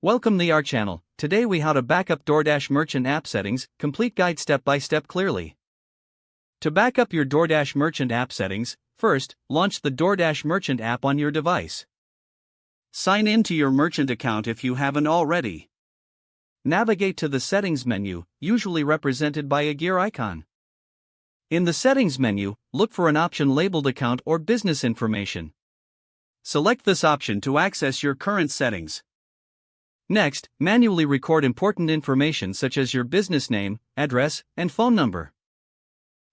Welcome to our channel. Today we how to backup DoorDash merchant app settings, complete guide step by step clearly. To backup your DoorDash merchant app settings, first, launch the DoorDash merchant app on your device. Sign in to your merchant account if you haven't already. Navigate to the settings menu, usually represented by a gear icon. In the settings menu, look for an option labeled account or business information. Select this option to access your current settings. Next, manually record important information such as your business name, address, and phone number.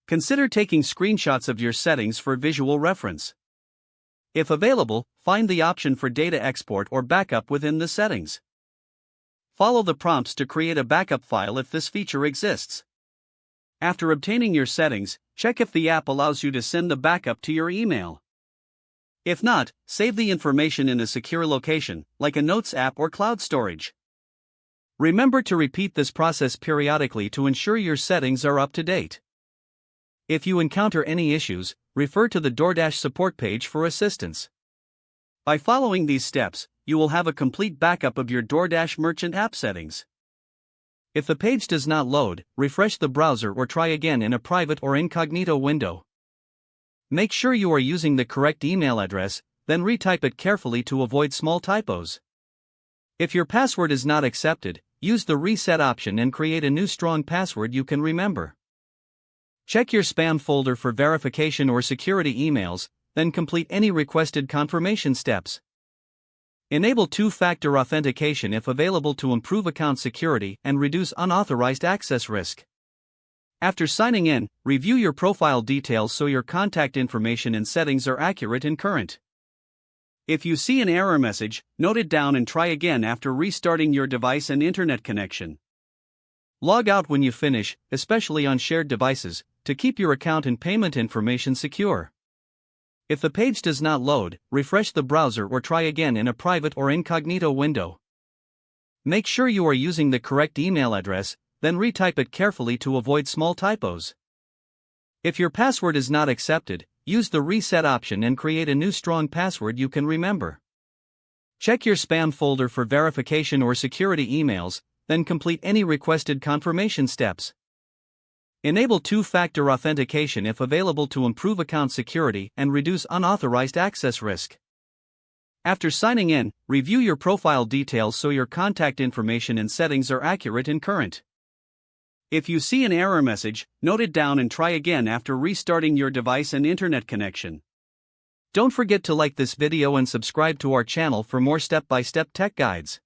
Consider taking screenshots of your settings for visual reference. If available, find the option for data export or backup within the settings. Follow the prompts to create a backup file if this feature exists. After obtaining your settings, check if the app allows you to send the backup to your email. If not, save the information in a secure location, like a Notes app or cloud storage. Remember to repeat this process periodically to ensure your settings are up to date. If you encounter any issues, refer to the DoorDash support page for assistance. By following these steps, you will have a complete backup of your DoorDash merchant app settings. If the page does not load, refresh the browser or try again in a private or incognito window. Make sure you are using the correct email address, then retype it carefully to avoid small typos. If your password is not accepted, use the reset option and create a new strong password you can remember. Check your spam folder for verification or security emails, then complete any requested confirmation steps. Enable two-factor authentication if available to improve account security and reduce unauthorized access risk. After signing in, review your profile details so your contact information and settings are accurate and current. If you see an error message, note it down and try again after restarting your device and internet connection. Log out when you finish, especially on shared devices, to keep your account and payment information secure. If the page does not load, refresh the browser or try again in a private or incognito window. Make sure you are using the correct email address, then retype it carefully to avoid small typos. If your password is not accepted, use the reset option and create a new strong password you can remember. Check your spam folder for verification or security emails, then complete any requested confirmation steps. Enable two-factor authentication if available to improve account security and reduce unauthorized access risk. After signing in, review your profile details so your contact information and settings are accurate and current. If you see an error message, note it down and try again after restarting your device and internet connection. Don't forget to like this video and subscribe to our channel for more step-by-step tech guides.